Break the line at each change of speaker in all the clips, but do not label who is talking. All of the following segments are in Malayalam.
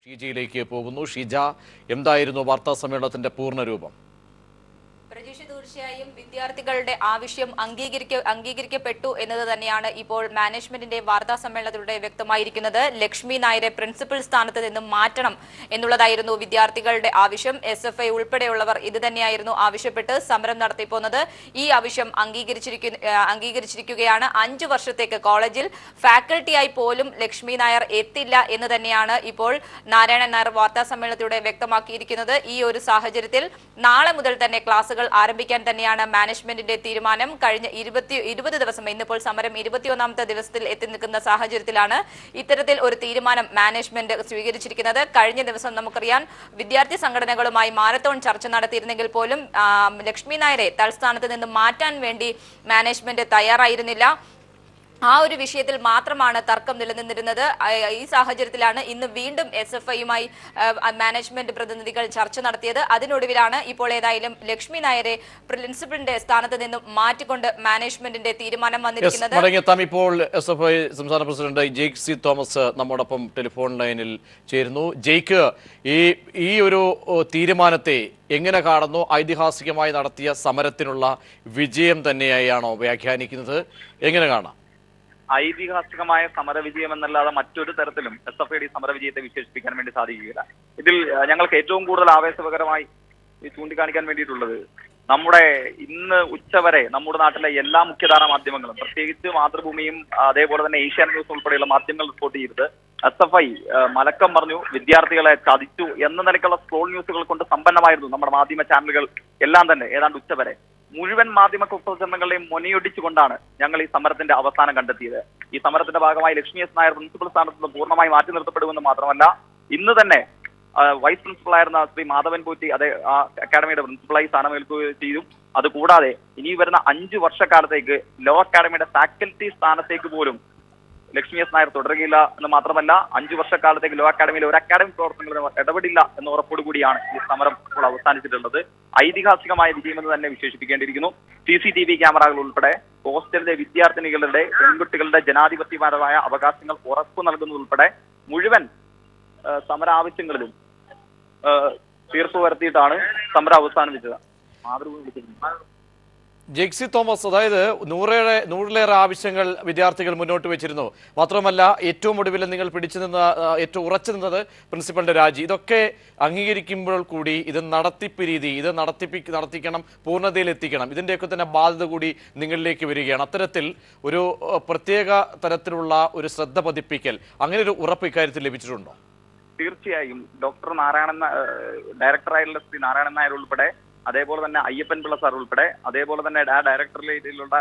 ഷീജയിലേക്ക് പോകുന്നു. ഷീജ, എന്തായിരുന്നു വാർത്താ സമ്മേളനത്തിന്റെ പൂർണ്ണരൂപം?
പ്രജീഷ്, തീർച്ചയായും വിദ്യാർത്ഥികളുടെ ആവശ്യം അംഗീകരിക്കപ്പെട്ടു എന്നത് തന്നെയാണ് ഇപ്പോൾ മാനേജ്മെന്റിന്റെ വാർത്താ സമ്മേളനത്തിലൂടെ വ്യക്തമായിരിക്കുന്നത്. ലക്ഷ്മി നായരെ പ്രിൻസിപ്പൽ സ്ഥാനത്ത് നിന്നും മാറ്റണം എന്നുള്ളതായിരുന്നു വിദ്യാർത്ഥികളുടെ ആവശ്യം. SFI ഉൾപ്പെടെയുള്ളവർ ഇത് തന്നെയായിരുന്നു ആവശ്യപ്പെട്ട് സമരം നടത്തിപ്പോന്നത്. ഈ ആവശ്യം അംഗീകരിച്ചിരിക്കുകയാണ്. 5 വർഷത്തേക്ക് കോളേജിൽ ഫാക്കൽറ്റിയായി പോലും ലക്ഷ്മി നായർ എത്തില്ല എന്ന് തന്നെയാണ് ഇപ്പോൾ നാരായണൻ നായർ വാർത്താ സമ്മേളനത്തിലൂടെ വ്യക്തമാക്കിയിരിക്കുന്നത്. ഈ ഒരു സാഹചര്യത്തിൽ നാളെ മുതൽ തന്നെ ക്ലാസുകൾ ആരംഭിക്കാൻ തന്നെയാണ് മാനേജ്മെന്റിന്റെ തീരുമാനം. കഴിഞ്ഞ 20 ദിവസം, ഇന്നിപ്പോൾ സമരം 21ാമത്തെ ദിവസത്തിൽ എത്തി നിൽക്കുന്ന സാഹചര്യത്തിലാണ് ഇത്തരത്തിൽ ഒരു തീരുമാനം മാനേജ്മെന്റ് സ്വീകരിച്ചിരിക്കുന്നത്. കഴിഞ്ഞ ദിവസം നമുക്കറിയാം വിദ്യാർത്ഥി സംഘടനകളുമായി മാരത്തോൺ ചർച്ച നടത്തിയിരുന്നെങ്കിൽ പോലും ലക്ഷ്മി നായരെ തൽസ്ഥാനത്ത് നിന്ന് മാറ്റാൻ വേണ്ടി മാനേജ്മെന്റ് തയ്യാറായിരുന്നില്ല. ആ ഒരു വിഷയത്തിൽ മാത്രമാണ് തർക്കം നിലനിന്നിരുന്നത്. ഈ സാഹചര്യത്തിലാണ് ഇന്ന് വീണ്ടും SFIയുമായി മാനേജ്മെന്റ് പ്രതിനിധികൾ ചർച്ച നടത്തിയത്. അതിനൊടുവിലാണ് ഇപ്പോൾ ഏതായാലും ലക്ഷ്മി നായരെ പ്രിൻസിപ്പലിന്റെ സ്ഥാനത്ത് നിന്നും മാറ്റിക്കൊണ്ട് മാനേജ്മെന്റിന്റെ തീരുമാനം വന്നിരിക്കുന്നത്.
ഇപ്പോൾ SFI സംസ്ഥാന പ്രസിഡന്റ് ജെയ്ക് സി തോമസ് നമ്മോടൊപ്പം ടെലിഫോൺ ലൈനിൽ ചേരുന്നു. ജെയ്ക്ക്, ഈ ഒരു തീരുമാനത്തെ എങ്ങനെ കാണുന്നു? ഐതിഹാസികമായി നടത്തിയ സമരത്തിനുള്ള വിജയം തന്നെയാണോ വ്യാഖ്യാനിക്കുന്നത്? എങ്ങനെ കാണാം?
ഐതിഹാസികമായ സമരവിജയം എന്നല്ലാതെ മറ്റൊരു തരത്തിലും SFIയുടെ സമരവിജയത്തെ വിശേഷിപ്പിക്കാൻ വേണ്ടി സാധിക്കുകയില്ല. ഇതിൽ ഞങ്ങൾക്ക് ഏറ്റവും കൂടുതൽ ആവേശകരമായി ചൂണ്ടിക്കാണിക്കാൻ വേണ്ടിയിട്ടുള്ളത്, നമ്മുടെ ഇന്ന് ഉച്ചവരെ നമ്മുടെ നാട്ടിലെ എല്ലാ മുഖ്യധാര മാധ്യമങ്ങളും, പ്രത്യേകിച്ച് മാതൃഭൂമിയും അതേപോലെ തന്നെ ഏഷ്യാനെറ്റ് ന്യൂസ് ഉൾപ്പെടെയുള്ള മാധ്യമങ്ങൾ റിപ്പോർട്ട് ചെയ്തത് SFI മലക്കം പറഞ്ഞു, വിദ്യാർത്ഥികളെ ചതിച്ചു എന്ന നിലയ്ക്കുള്ള സ്ക്രോൾ ന്യൂസുകൾ കൊണ്ട് സമ്പന്നമായിരുന്നു നമ്മുടെ മാധ്യമ ചാനലുകൾ എല്ലാം തന്നെ. ഏതാണ്ട് ഉച്ചവരെ മുഴുവൻ മാധ്യമ കുപ്രചരണങ്ങളെയും മൊനയൊടിച്ചുകൊണ്ടാണ് ഞങ്ങൾ ഈ സമരത്തിന്റെ അവസാനം കണ്ടെത്തിയത്. ഈ സമരത്തിന്റെ ഭാഗമായി ലക്ഷ്മി എസ് നായർ പ്രിൻസിപ്പൽ സ്ഥാനത്ത് നിന്ന് പൂർണ്ണമായി മാറ്റി നിർത്തപ്പെടുമെന്ന് മാത്രമല്ല, ഇന്ന് തന്നെ വൈസ് പ്രിൻസിപ്പളായിരുന്ന ശ്രീ മാധവൻ പോറ്റി ആ അക്കാഡമിയുടെ പ്രിൻസിപ്പളായി സ്ഥാനമേൽക്കുകയും ചെയ്തു. അതുകൂടാതെ ഇനി വരുന്ന 5 വർഷക്കാലത്തേക്ക് ലോ അക്കാഡമിയുടെ ഫാക്കൽറ്റി സ്ഥാനത്തേക്ക് പോലും ലക്ഷ്മി എസ് നായർ തുടരുകയില്ല എന്ന് മാത്രമല്ല, 5 വർഷക്കാലത്തേക്ക് ലോ അക്കാഡമിയിലെ ഒരു അക്കാഡമിക് പ്രവർത്തനങ്ങളും ഇടപെടില്ല എന്ന ഉറപ്പോടുകൂടിയാണ് ഈ സമരം ഇപ്പോൾ അവസാനിച്ചിട്ടുള്ളത്. ഐതിഹാസികമായ വിജയമെന്ന് തന്നെ വിശേഷിപ്പിക്കേണ്ടിയിരിക്കുന്നു. CCTV ക്യാമറകൾ ഉൾപ്പെടെ ഹോസ്റ്റലിലെ വിദ്യാർത്ഥിനികളുടെ, പെൺകുട്ടികളുടെ ജനാധിപത്യപരമായ അവകാശങ്ങൾ ഉറപ്പു നൽകുന്നതുൾപ്പെടെ മുഴുവൻ സമര ആവശ്യങ്ങളിലും തീർപ്പ് വരുത്തിയിട്ടാണ് സമരം അവസാനിപ്പിച്ചത്.
ജെയ്ക് സി തോമസ്, അതായത് നൂറിലേറെ ആവശ്യങ്ങൾ വിദ്യാർത്ഥികൾ മുന്നോട്ട് വെച്ചിരുന്നു. മാത്രമല്ല, ഏറ്റവും ഒടുവിൽ നിങ്ങൾ ഏറ്റവും ഉറച്ചു നിന്നത് പ്രിൻസിപ്പലിന്റെ രാജി. ഇതൊക്കെ അംഗീകരിക്കുമ്പോൾ കൂടി ഇത് നടത്തിപ്പ് രീതി, ഇത് നടത്തിക്കണം, പൂർണ്ണതയിൽ എത്തിക്കണം, ഇതിൻ്റെയൊക്കെ തന്നെ ബാധ്യത കൂടി നിങ്ങളിലേക്ക് വരികയാണ്. അത്തരത്തിൽ ഒരു പ്രത്യേക തരത്തിലുള്ള ഒരു ശ്രദ്ധ പതിപ്പിക്കൽ, അങ്ങനെ ഒരു ഉറപ്പ് ഇക്കാര്യത്തിൽ ലഭിച്ചിട്ടുണ്ടോ?
തീർച്ചയായും ഡോക്ടർ ഡയറക്ടറായിട്ടുള്ള ശ്രീ നാരായണൻ നായർ ഉൾപ്പെടെ, അതേപോലെ തന്നെ അയ്യപ്പൻ പിള്ള സാർ ഉൾപ്പെടെ, അതേപോലെ തന്നെ ഡയറക്ടറിലുള്ള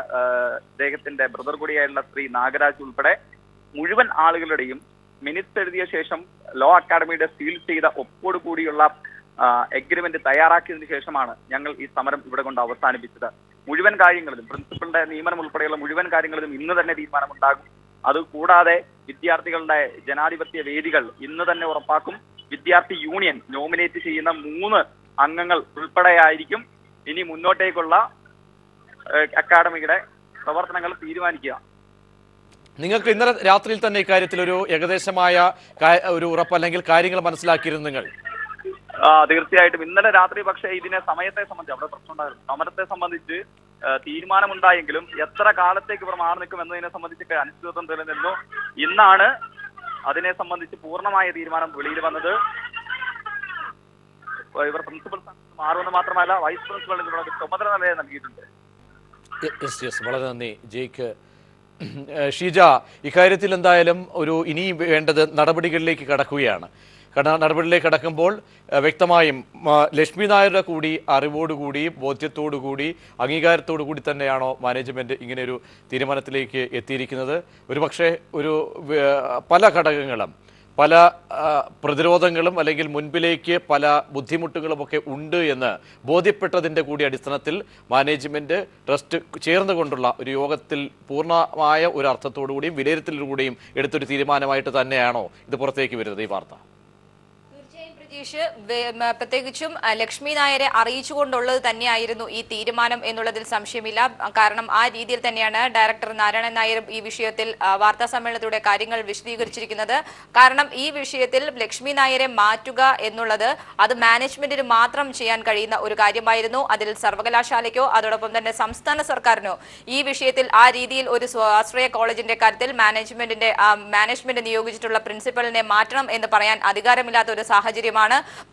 അദ്ദേഹത്തിന്റെ ബ്രദർ കൂടിയായിട്ടുള്ള ശ്രീ നാഗരാജ് ഉൾപ്പെടെ മുഴുവൻ ആളുകളുടെയും മിനിറ്റ്സ് എഴുതിയ ശേഷം ലോ അക്കാഡമിയുടെ സീൽ ചെയ്ത ഒപ്പോടുകൂടിയുള്ള എഗ്രിമെന്റ് തയ്യാറാക്കിയതിനു ശേഷമാണ് ഞങ്ങൾ ഈ സമരം ഇവിടെ കൊണ്ട് അവസാനിപ്പിച്ചത്. മുഴുവൻ കാര്യങ്ങളിലും, പ്രിൻസിപ്പലിന്റെ നിയമനം ഉൾപ്പെടെയുള്ള മുഴുവൻ കാര്യങ്ങളിലും ഇന്ന് തന്നെ തീരുമാനമുണ്ടാകും. അതുകൂടാതെ വിദ്യാർത്ഥികളുടെ ജനാധിപത്യ വേദികൾ ഇന്ന് തന്നെ ഉറപ്പാക്കും. വിദ്യാർത്ഥി യൂണിയൻ നോമിനേറ്റ് ചെയ്യുന്ന 3 അംഗങ്ങൾ ഉൾപ്പെടെയായിരിക്കും ഇനി മുന്നോട്ടേക്കുള്ള അക്കാഡമിയുടെ പ്രവർത്തനങ്ങൾ തീരുമാനിക്കുക.
നിങ്ങൾക്ക് ഇന്നലെ രാത്രിയിൽ തന്നെ ഇക്കാര്യത്തിൽ ഒരു ഏകദേശമായ ഒരു ഉറപ്പ് അല്ലെങ്കിൽ കാര്യങ്ങൾ മനസ്സിലാക്കിയിരുന്നു നിങ്ങൾ?
തീർച്ചയായിട്ടും ഇന്നലെ രാത്രി, പക്ഷേ ഇതിനെ സമയത്തെ സംബന്ധിച്ച് അവിടെ പ്രശ്നമുണ്ടായിരുന്നു. സമരത്തെ സംബന്ധിച്ച് തീരുമാനമുണ്ടായെങ്കിലും എത്ര കാലത്തേക്ക് ഇവർ മാറി നിൽക്കും എന്നതിനെ സംബന്ധിച്ചൊക്കെ അനിശ്ചിതത്വം നിലനിന്നു. ഇന്നാണ് അതിനെ സംബന്ധിച്ച് പൂർണ്ണമായ തീരുമാനം വെളിയിൽ വന്നത്. ഇവർ പ്രിൻസിപ്പൽ സ്ഥാനത്ത് മാറുമെന്ന് മാത്രമല്ല, വൈസ് പ്രിൻസിപ്പലിനുള്ള ചുമതല നൽകിയിട്ടുണ്ട്.
വളരെ നന്ദി ജെയ്ക്ക്. ഷീജ, ഇക്കാര്യത്തിൽ എന്തായാലും ഇനി വേണ്ടത് നടപടികളിലേക്ക് കടക്കുകയാണ്. നടപടിയിലേക്ക് കടക്കുമ്പോൾ വ്യക്തമായും ലക്ഷ്മി നായരുടെ കൂടി അറിവോടുകൂടി, ബോധ്യത്തോടുകൂടി, അംഗീകാരത്തോടു കൂടി തന്നെയാണോ മാനേജ്മെന്റ് ഇങ്ങനെയൊരു തീരുമാനത്തിലേക്ക് എത്തിയിരിക്കുന്നത്? ഒരുപക്ഷെ പല ഘടകങ്ങളും, പല പ്രതിരോധങ്ങളും അല്ലെങ്കിൽ മുൻപിലേക്ക് പല ബുദ്ധിമുട്ടുകളുമൊക്കെ ഉണ്ട് എന്ന് ബോധ്യപ്പെട്ടതിൻ്റെ കൂടി അടിസ്ഥാനത്തിൽ മാനേജ്മെന്റ് ട്രസ്റ്റ് ചേർന്നുകൊണ്ടുള്ള ഒരു യോഗത്തിൽ പൂർണ്ണമായ ഒരു അർത്ഥത്തോടുകൂടിയും വിലയിരുത്തലിലൂടെയും എടുത്തൊരു തീരുമാനമായിട്ട് തന്നെയാണോ ഇത് പുറത്തേക്ക് വരുന്നത്, ഈ വാർത്ത?
തീർച്ചയായും രജീഷ്, പ്രത്യേകിച്ചും ലക്ഷ്മി നായരെ അറിയിച്ചുകൊണ്ടുള്ളത് തന്നെയായിരുന്നു ഈ തീരുമാനം എന്നുള്ളതിൽ സംശയമില്ല. കാരണം ആ രീതിയിൽ തന്നെയാണ് ഡയറക്ടർ നാരായണൻ നായർ ഈ വിഷയത്തിൽ വാർത്താ സമ്മേളനത്തിലൂടെ കാര്യങ്ങൾ വിശദീകരിച്ചിരിക്കുന്നത്. കാരണം ഈ വിഷയത്തിൽ ലക്ഷ്മി നായരെ മാറ്റുക എന്നുള്ളത് അത് മാനേജ്മെന്റിന് മാത്രം ചെയ്യാൻ കഴിയുന്ന ഒരു കാര്യമായിരുന്നു. അതിൽ സർവകലാശാലയ്ക്കോ അതോടൊപ്പം തന്നെ സംസ്ഥാന സർക്കാരിനോ ഈ വിഷയത്തിൽ ആ രീതിയിൽ ഒരു സ്വാശ്രയ കോളേജിന്റെ കാര്യത്തിൽ മാനേജ്മെന്റ് നിയോഗിച്ചിട്ടുള്ള പ്രിൻസിപ്പലിനെ മാറ്റണം എന്ന് പറയാൻ അധികാരമില്ലാത്ത ഒരു സാഹചര്യമാണ്.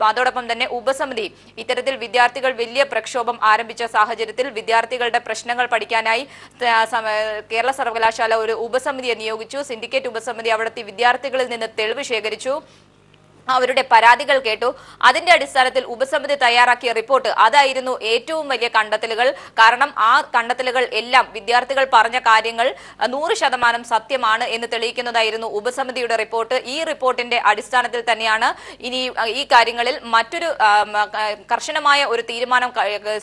അതോടൊപ്പം തന്നെ ഉപസമിതി ഇത്തരത്തിൽ വിദ്യാർത്ഥികൾ വലിയ പ്രക്ഷോഭം ആരംഭിച്ച സാഹചര്യത്തിൽ വിദ്യാർത്ഥികളുടെ പ്രശ്നങ്ങൾ പഠിക്കാനായി കേരള സർവകലാശാല ഒരു ഉപസമിതിയെ നിയോഗിച്ചു. സിൻഡിക്കേറ്റ് ഉപസമിതി അവിടുത്തെ വിദ്യാർത്ഥികളിൽ നിന്ന് തെളിവ് ശേഖരിച്ചു, അവരുടെ പരാതികൾ കേട്ടു. അതിന്റെ അടിസ്ഥാനത്തിൽ ഉപസമിതി തയ്യാറാക്കിയ റിപ്പോർട്ട് അതായിരുന്നു ഏറ്റവും വലിയ കണ്ടെത്തലുകൾ. കാരണം ആ കണ്ടെത്തലുകൾ എല്ലാം വിദ്യാർത്ഥികൾ പറഞ്ഞ കാര്യങ്ങൾ 100% സത്യമാണ് എന്ന് തെളിയിക്കുന്നതായിരുന്നു ഉപസമിതിയുടെ റിപ്പോർട്ട്. ഈ റിപ്പോർട്ടിന്റെ അടിസ്ഥാനത്തിൽ തന്നെയാണ് ഇനി ഈ കാര്യങ്ങളിൽ മറ്റൊരു കർശനമായ ഒരു തീരുമാനം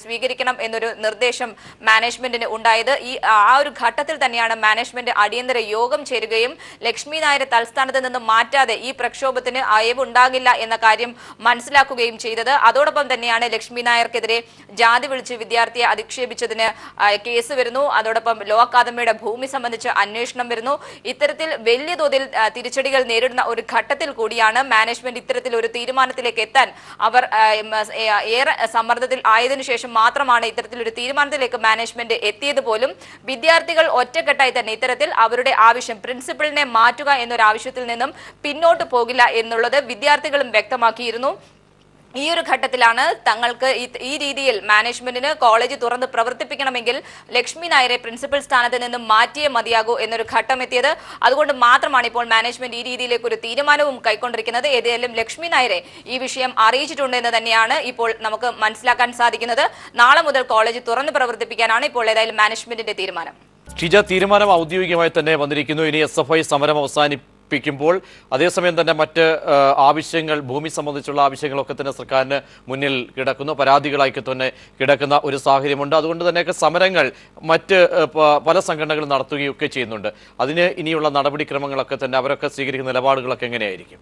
സ്വീകരിക്കണം എന്നൊരു നിർദ്ദേശം മാനേജ്മെന്റിന് ഉണ്ടായത്. ആ ഒരു ഘട്ടത്തിൽ തന്നെയാണ് മാനേജ്മെന്റ് അടിയന്തര യോഗം ചേരുകയും ലക്ഷ്മി നായരെ തൽസ്ഥാനത്ത് നിന്ന് മാറ്റാതെ ഈ പ്രക്ഷോഭത്തിന് അയവ് ഉണ്ടാകില്ല എന്ന കാര്യം മനസ്സിലാക്കുകയും ചെയ്തത്. അതോടൊപ്പം തന്നെയാണ് ലക്ഷ്മി നായർക്കെതിരെ ജാതി വിളിച്ച് വിദ്യാർത്ഥിയെ അധിക്ഷേപിച്ചതിന് കേസ് വരുന്നു. അതോടൊപ്പം ലോ അക്കാദമിയുടെ ഭൂമി സംബന്ധിച്ച് അന്വേഷണം വരുന്നു. ഇത്തരത്തിൽ വലിയ തോതിൽ തിരിച്ചടികൾ നേരിടുന്ന ഒരു ഘട്ടത്തിൽ കൂടിയാണ് മാനേജ്മെന്റ് ഇത്തരത്തിൽ ഒരു തീരുമാനത്തിലേക്ക് എത്താൻ അവർ ഏറെ സമ്മർദ്ദത്തിൽ ആയതിനു ശേഷം മാത്രമാണ് ഇത്തരത്തിലൊരു തീരുമാനത്തിലേക്ക് മാനേജ്മെന്റ് എത്തിയത് പോലും. വിദ്യാർത്ഥികൾ ഒറ്റക്കെട്ടായി തന്നെ ഇത്തരത്തിൽ അവരുടെ ആവശ്യം പ്രിൻസിപ്പലിനെ മാറ്റുക എന്നൊരു ആവശ്യത്തിൽ നിന്നും പിന്നോട്ട് പോകില്ല എന്നുള്ളത് വിദ്യാർത്ഥികളും വ്യക്തമാക്കിയിരുന്നു. ഈ ഒരു ഘട്ടത്തിലാണ് തങ്ങൾക്ക് ഈ രീതിയിൽ മാനേജ്മെന്റിന് കോളേജ് തുറന്ന് പ്രവർത്തിപ്പിക്കണമെങ്കിൽ ലക്ഷ്മി നായരെ പ്രിൻസിപ്പൽ സ്ഥാനത്ത് നിന്നും മാറ്റിയേ മതിയാകൂ എന്നൊരു ഘട്ടം എത്തിയത്. അതുകൊണ്ട് മാത്രമാണ് ഇപ്പോൾ മാനേജ്മെന്റ് ഈ രീതിയിലേക്ക് ഒരു തീരുമാനവും കൈക്കൊണ്ടിരിക്കുന്നത്. ഏതായാലും ലക്ഷ്മി നായരെ ഈ വിഷയം അറിയിച്ചിട്ടുണ്ട് എന്ന് തന്നെയാണ് ഇപ്പോൾ നമുക്ക് മനസ്സിലാക്കാൻ സാധിക്കുന്നത്. നാളെ മുതൽ കോളേജ് തുറന്ന് പ്രവർത്തിപ്പിക്കാനാണ് ഇപ്പോൾ ഏതായാലും മാനേജ്മെന്റിന്റെ തീരുമാനം.
ഷീജ, തീരുമാനം ഔദ്യോഗികമായി തന്നെ വന്നിരിക്കുന്നു. ഇനി SFI സമരം പ്പിക്കുമ്പോൾ അതേസമയം തന്നെ മറ്റ് ആവശ്യങ്ങൾ, ഭൂമി സംബന്ധിച്ചുള്ള ആവശ്യങ്ങളൊക്കെ തന്നെ സർക്കാരിന് മുന്നിൽ കിടക്കുന്നു, പരാതികളായി തന്നെ കിടക്കുന്ന ഒരു സാഹചര്യമുണ്ട്. അതുകൊണ്ട് തന്നെയൊക്കെ സമരങ്ങൾ മറ്റ് പല സംഘടനകളും നടത്തുകയൊക്കെ ചെയ്യുന്നുണ്ട്. അതിന് ഇനിയുള്ള നടപടിക്രമങ്ങളൊക്കെ തന്നെ അവരൊക്കെ സ്വീകരിക്കുന്ന നിലപാടുകളൊക്കെ എങ്ങനെയായിരിക്കും?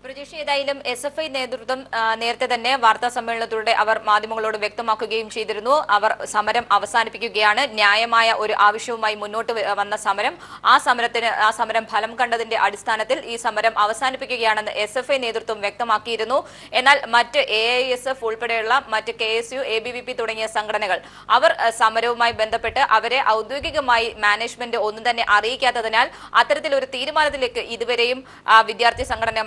പ്രജീഷ്, ഏതായാലും SFI നേതൃത്വം നേരത്തെ തന്നെ വാർത്താ സമ്മേളനത്തിലൂടെ അവർ മാധ്യമങ്ങളോട് വ്യക്തമാക്കുകയും ചെയ്തിരുന്നു. അവർ സമരം അവസാനിപ്പിക്കുകയാണ്. ന്യായമായ ഒരു ആവശ്യവുമായി മുന്നോട്ട് വന്ന സമരം, ആ സമരം ഫലം കണ്ടതിന്റെ അടിസ്ഥാനത്തിൽ ഈ സമരം അവസാനിപ്പിക്കുകയാണെന്ന് SFI നേതൃത്വം വ്യക്തമാക്കിയിരുന്നു. എന്നാൽ മറ്റ് AISF ഉൾപ്പെടെയുള്ള മറ്റ് KSU, ABVP തുടങ്ങിയ സംഘടനകൾ അവർ സമരവുമായി ബന്ധപ്പെട്ട് അവരെ ഔദ്യോഗികമായി മാനേജ്മെന്റ് ഒന്നും തന്നെ അറിയിക്കാത്തതിനാൽ അത്തരത്തിലൊരു തീരുമാനത്തിലേക്ക് ഇതുവരെയും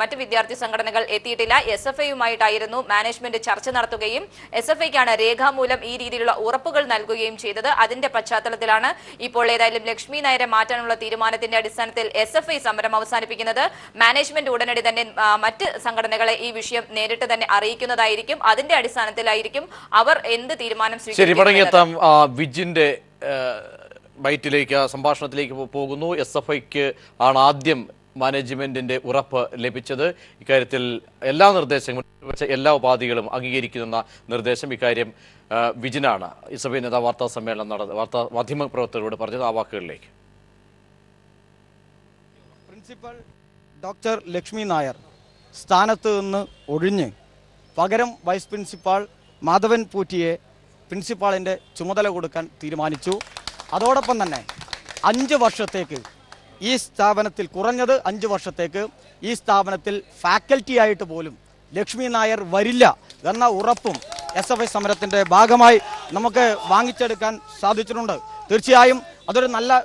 മറ്റ് വിദ്യാർത്ഥി സംഘടനകൾ എത്തിയിട്ടില്ല. SFIയുമായിട്ടായിരുന്നു മാനേജ്മെന്റ് ചർച്ച നടത്തുകയും SFIക്കാണ് രേഖാമൂലം ഈ രീതിയിലുള്ള ഉറപ്പുകൾ നൽകുകയും ചെയ്തത്. അതിന്റെ പശ്ചാത്തലത്തിലാണ് ഇപ്പോൾ ഏതായാലും ലക്ഷ്മി നായരെ മാറ്റാനുള്ള തീരുമാനത്തിന്റെ അടിസ്ഥാനത്തിൽ SFI സമരം അവസാനിപ്പിക്കുന്നത്. മാനേജ്മെന്റ് ഉടനടി തന്നെ മറ്റ് സംഘടനകളെ ഈ വിഷയം നേരിട്ട് തന്നെ അറിയിക്കുന്നതായിരിക്കും. അതിന്റെ അടിസ്ഥാനത്തിലായിരിക്കും അവർ എന്ത് തീരുമാനം
സ്വീകരിക്കും. വിജിന്റെ ബൈറ്റിലേക്ക്, സംഭാഷണത്തിലേക്ക് പോകുന്നു. SFIക്ക് ആണ് ആദ്യം മാനേജ്മെന്റിന്റെ ഉറപ്പ് ലഭിച്ചത്. ഇക്കാര്യത്തിൽ എല്ലാ നിർദ്ദേശങ്ങളും, എല്ലാ ഉപാധികളും അംഗീകരിക്കുന്ന നിർദ്ദേശം ഇക്കാര്യം വിജിനാണ് SFI നേതാവ് വാർത്താ സമ്മേളനം മാധ്യമ പ്രവർത്തകരോട് പറഞ്ഞത്. ആ വാക്കുകളിലേക്ക്.
പ്രിൻസിപ്പൽ ഡോക്ടർ ലക്ഷ്മി നായർ സ്ഥാനത്ത് നിന്ന് ഒഴിഞ്ഞ് പകരം വൈസ് പ്രിൻസിപ്പാൾ മാധവൻ പൂറ്റിയെ പ്രിൻസിപ്പാളിൻ്റെ ചുമതല കൊടുക്കാൻ തീരുമാനിച്ചു. അതോടൊപ്പം തന്നെ 5 വർഷത്തേക്ക് ഈ സ്ഥാപനത്തിൽ, കുറഞ്ഞത് 5 വർഷത്തേക്ക് ഈ സ്ഥാപനത്തിൽ ഫാക്കൽറ്റി ആയിട്ട് പോലും ലക്ഷ്മി നായർ വരില്ല എന്ന ഉറപ്പും SFI സമരത്തിൻ്റെ ഭാഗമായി നമുക്ക് വാങ്ങിച്ചെടുക്കാൻ സാധിച്ചിട്ടുണ്ട്. തീർച്ചയായും അതൊരു നല്ല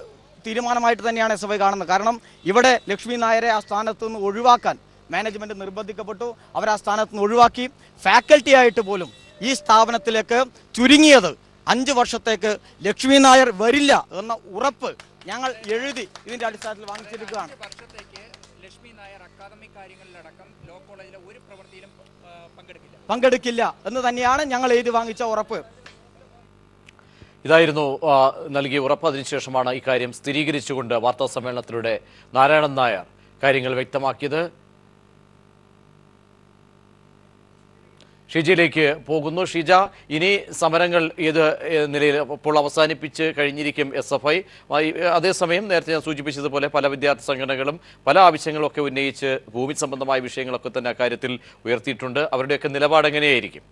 തീരുമാനമായിട്ട് തന്നെയാണ് SFI കാണുന്നത്. കാരണം ഇവിടെ ലക്ഷ്മി നായരെ ആ സ്ഥാനത്ത് നിന്ന് ഒഴിവാക്കാൻ മാനേജ്മെൻറ്റ് നിർബന്ധിക്കപ്പെട്ടു. അവർ ആ സ്ഥാനത്ത് നിന്ന് ഒഴിവാക്കി. ഫാക്കൽറ്റി ആയിട്ട് പോലും ഈ സ്ഥാപനത്തിലേക്ക് ചുരുങ്ങിയത് 5 വർഷത്തേക്ക് ലക്ഷ്മി നായർ വരില്ല എന്ന ഉറപ്പ് ഞങ്ങൾ എഴുതി ഇതിന്റെ അടിസ്ഥാനത്തിൽ വാങ്ങിച്ചിരിക്കുകയാണ്. പങ്കെടുക്കില്ല എന്ന് തന്നെയാണ് ഞങ്ങൾ എഴുതി വാങ്ങിച്ച ഉറപ്പ്.
ഇതായിരുന്നു നൽകിയ ഉറപ്പ്. അതിനുശേഷമാണ് ഇക്കാര്യം സ്ഥിരീകരിച്ചുകൊണ്ട് വാർത്താ സമ്മേളനത്തിലൂടെ നാരായണൻ നായർ കാര്യങ്ങൾ വ്യക്തമാക്കിയത്. ഷീജയിലേക്ക് പോകുന്നു. ഷീജ, ഇനി സമരങ്ങൾ ഏത് നിലയിൽ ഇപ്പോൾ അവസാനിപ്പിച്ച് കഴിഞ്ഞിരിക്കും SFI? അതേസമയം നേരത്തെ ഞാൻ സൂചിപ്പിച്ചതുപോലെ പല വിദ്യാർത്ഥി സംഘടനകളും പല ആവശ്യങ്ങളൊക്കെ ഉന്നയിച്ച് ഭൂമി സംബന്ധമായ വിഷയങ്ങളൊക്കെ തന്നെ അക്കാര്യത്തിൽ ഉയർത്തിയിട്ടുണ്ട്. അവരുടെയൊക്കെ നിലപാട് എങ്ങനെയായിരിക്കും?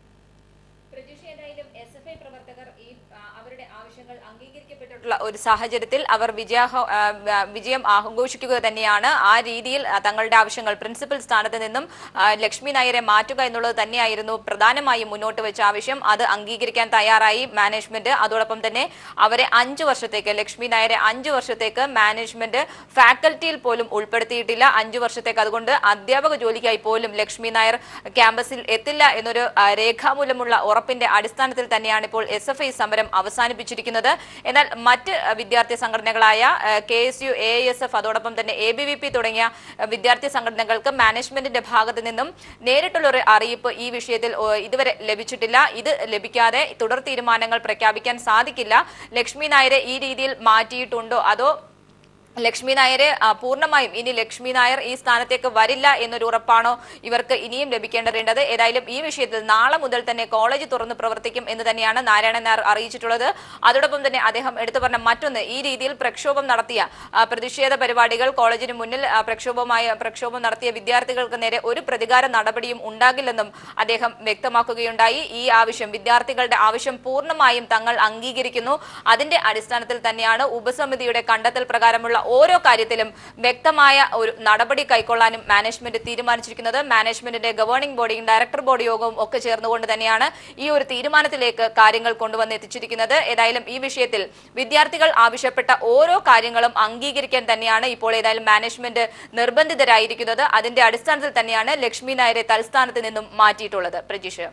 ഒരു സാഹചര്യത്തിൽ അവർ വിജയം ആഘോഷിക്കുക തന്നെയാണ്. ആ രീതിയിൽ തങ്ങളുടെ ആവശ്യങ്ങൾ പ്രിൻസിപ്പൽ സ്ഥാനത്ത് നിന്നും ലക്ഷ്മി നായരെ മാറ്റുക എന്നുള്ളത് തന്നെയായിരുന്നു പ്രധാനമായും മുന്നോട്ട് വെച്ച ആവശ്യം. അത് അംഗീകരിക്കാൻ തയ്യാറായി മാനേജ്മെന്റ്. അതോടൊപ്പം തന്നെ അവരെ 5 വർഷത്തേക്ക്, ലക്ഷ്മി നായരെ 5 വർഷത്തേക്ക് മാനേജ്മെന്റ് ഫാക്കൽറ്റിയിൽ പോലും ഉൾപ്പെടുത്തിയിട്ടില്ല. 5 വർഷത്തേക്ക്. അതുകൊണ്ട് അധ്യാപക ജോലിക്കായി പോലും ലക്ഷ്മി നായർ ക്യാമ്പസിൽ എത്തില്ല എന്നൊരു രേഖാമൂലമുള്ള ഉറപ്പിന്റെ അടിസ്ഥാനത്തിൽ തന്നെയാണ് ഇപ്പോൾ SFI സമരം അവസാനിപ്പിച്ചിരിക്കുന്നത്. എന്നാൽ മറ്റ് വിദ്യാർത്ഥി സംഘടനകളായ KSU, AISF, അതോടൊപ്പം തന്നെ ABVP തുടങ്ങിയ വിദ്യാർത്ഥി സംഘടനകൾക്ക് മാനേജ്മെന്റിന്റെ ഭാഗത്ത് നിന്നും നേരിട്ടുള്ള ഒരു അറിയിപ്പ് ഈ വിഷയത്തിൽ ഇതുവരെ ലഭിച്ചിട്ടില്ല. ഇത് ലഭിക്കാതെ തുടർ തീരുമാനങ്ങൾ പ്രഖ്യാപിക്കാൻ സാധിക്കില്ല. ലക്ഷ്മി നായരെ ഈ രീതിയിൽ മാറ്റിയിട്ടുണ്ടോ, അതോ ലക്ഷ്മി നായരെ പൂർണ്ണമായും ഇനി ലക്ഷ്മി നായർ ഈ സ്ഥാനത്തേക്ക് വരില്ല എന്നൊരു ഉറപ്പാണോ ഇവർക്ക് ഇനിയും ലഭിക്കേണ്ടതുണ്ട്? ഏതായാലും ഈ വിഷയത്തിൽ നാളെ മുതൽ തന്നെ കോളേജ് തുറന്ന് പ്രവർത്തിക്കും എന്ന് തന്നെയാണ് നാരായണൻ നായർ അറിയിച്ചിട്ടുള്ളത്. അതോടൊപ്പം തന്നെ അദ്ദേഹം എടുത്തു പറഞ്ഞ മറ്റൊന്ന്, ഈ രീതിയിൽ പ്രക്ഷോഭം നടത്തിയ പ്രതിഷേധ പരിപാടികൾ കോളേജിന് മുന്നിൽ പ്രക്ഷോഭം നടത്തിയ വിദ്യാർത്ഥികൾക്ക് നേരെ ഒരു പ്രതികാര നടപടിയും ഉണ്ടാകില്ലെന്നും അദ്ദേഹം വ്യക്തമാക്കുകയുണ്ടായി. ഈ ആവശ്യം, വിദ്യാർത്ഥികളുടെ ആവശ്യം പൂർണ്ണമായും തങ്ങൾ അംഗീകരിക്കുന്നു. അതിന്റെ അടിസ്ഥാനത്തിൽ തന്നെയാണ് ഉപസമിതിയുടെ കണ്ടെത്തൽ പ്രകാരമുള്ള ഓരോ കാര്യത്തിലും വ്യക്തമായ ഒരു നടപടി കൈക്കൊള്ളാനും മാനേജ്മെന്റ് തീരുമാനിച്ചിരിക്കുന്നത്. മാനേജ്മെന്റിന്റെ ഗവേണിംഗ് ബോഡിയും ഡയറക്ടർ ബോർഡ് യോഗവും ഒക്കെ ചേർന്നുകൊണ്ട് തന്നെയാണ് ഈ ഒരു തീരുമാനത്തിലേക്ക് കാര്യങ്ങൾ കൊണ്ടുവന്ന് എത്തിച്ചിരിക്കുന്നത്. ഏതായാലും ഈ വിഷയത്തിൽ വിദ്യാർത്ഥികൾ ആവശ്യപ്പെട്ട ഓരോ കാര്യങ്ങളും അംഗീകരിക്കാൻ തന്നെയാണ് ഇപ്പോൾ ഏതായാലും മാനേജ്മെന്റ് നിർബന്ധിതരായിരിക്കുന്നത്. അതിന്റെ അടിസ്ഥാനത്തിൽ തന്നെയാണ് ലക്ഷ്മി നായരെ തൽസ്ഥാനത്ത് നിന്നും മാറ്റിയിട്ടുള്ളത്. പ്രജീഷ്,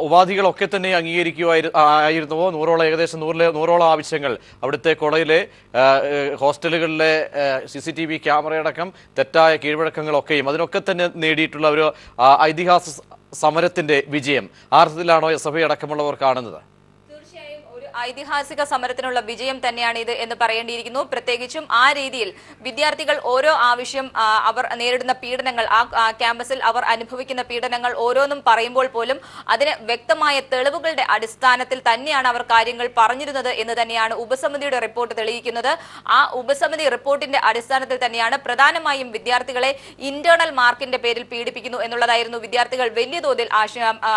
ഉപാധികളൊക്കെ തന്നെ അംഗീകരിക്കുമായിരുന്നുവോ? ഏകദേശം നൂറോളം ആവശ്യങ്ങൾ അവിടുത്തെ കോളേജിലെ ഹോസ്റ്റലുകളിലെ CCTV ക്യാമറയടക്കം തെറ്റായ കീഴ്വഴക്കങ്ങളൊക്കെയും അതിനൊക്കെ തന്നെ നേടിയിട്ടുള്ള ഒരു ഐതിഹാസിക സമരത്തിന്റെ വിജയം ആർത്തിലാണോ SFI അടക്കമുള്ളവർ കാണുന്നത്?
ഐതിഹാസിക സമരത്തിനുള്ള വിജയം തന്നെയാണ് ഇത് എന്ന് പറയേണ്ടിയിരിക്കുന്നു. പ്രത്യേകിച്ചും ആ രീതിയിൽ വിദ്യാർത്ഥികൾ ഓരോ ആവശ്യം, അവർ നേരിടുന്ന പീഡനങ്ങൾ, ആ ക്യാമ്പസിൽ അവർ അനുഭവിക്കുന്ന പീഡനങ്ങൾ ഓരോന്നും പറയുമ്പോൾ പോലും അതിന് വ്യക്തമായ തെളിവുകളുടെ അടിസ്ഥാനത്തിൽ തന്നെയാണ് അവർ കാര്യങ്ങൾ പറഞ്ഞിരുന്നത് എന്ന് തന്നെയാണ് ഉപസമിതിയുടെ റിപ്പോർട്ട് തെളിയിക്കുന്നത്. ആ ഉപസമിതി റിപ്പോർട്ടിന്റെ അടിസ്ഥാനത്തിൽ തന്നെയാണ് പ്രധാനമായും വിദ്യാർത്ഥികളെ ഇന്റേണൽ മാർക്കിന്റെ പേരിൽ പീഡിപ്പിക്കുന്നു എന്നുള്ളതായിരുന്നു വിദ്യാർത്ഥികൾ വലിയ തോതിൽ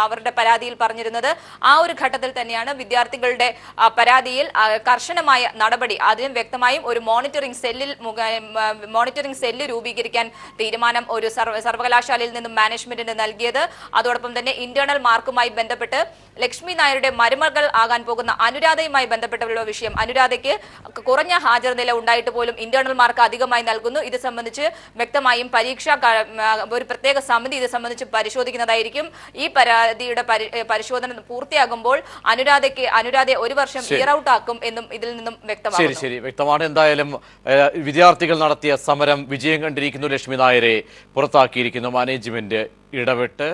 അവരുടെ പരാതിയിൽ പറഞ്ഞിരുന്നത്. ആ ഒരു ഘട്ടത്തിൽ തന്നെയാണ് വിദ്യാർത്ഥികളുടെ പരാതിയിൽ കർശനമായ നടപടി, അതിനും വ്യക്തമായും ഒരു മോണിറ്ററിംഗ് സെല്ല് രൂപീകരിക്കാൻ തീരുമാനം ഒരു സർവകലാശാലയിൽ നിന്നും മാനേജ്മെന്റിന് നൽകിയത്. അതോടൊപ്പം തന്നെ ഇന്റേണൽ മാർക്കുമായി ബന്ധപ്പെട്ട് ലക്ഷ്മി നായരുടെ മരുമകൾ ആകാൻ പോകുന്ന അനുരാധയുമായി ബന്ധപ്പെട്ടുള്ള വിഷയം, അനുരാധയ്ക്ക് കുറഞ്ഞ ഹാജർ നില ഉണ്ടായിട്ട് പോലും ഇന്റേണൽ മാർക്ക് അധികമായി നൽകുന്നു. ഇത് സംബന്ധിച്ച് വ്യക്തമായും ഒരു പ്രത്യേക സമിതി ഇത് സംബന്ധിച്ച് പരിശോധിക്കുന്നതായിരിക്കും. ഈ പരാതിയുടെ പരിശോധന പൂർത്തിയാകുമ്പോൾ അനുരാധയെ 1 വർഷം ഇയർ ഔട്ട് ആക്കും എന്നും ഇതിൽ നിന്നും വ്യക്തമാണ്.
ശരി, വ്യക്തമാണ്. എന്തായാലും വിദ്യാർത്ഥികൾ നടത്തിയ സമരം വിജയം കണ്ടിരിക്കുന്നു. ലക്ഷ്മി നായരെ പുറത്താക്കിയിരിക്കുന്നു മാനേജ്മെന്റ് ഇടപെട്ട്.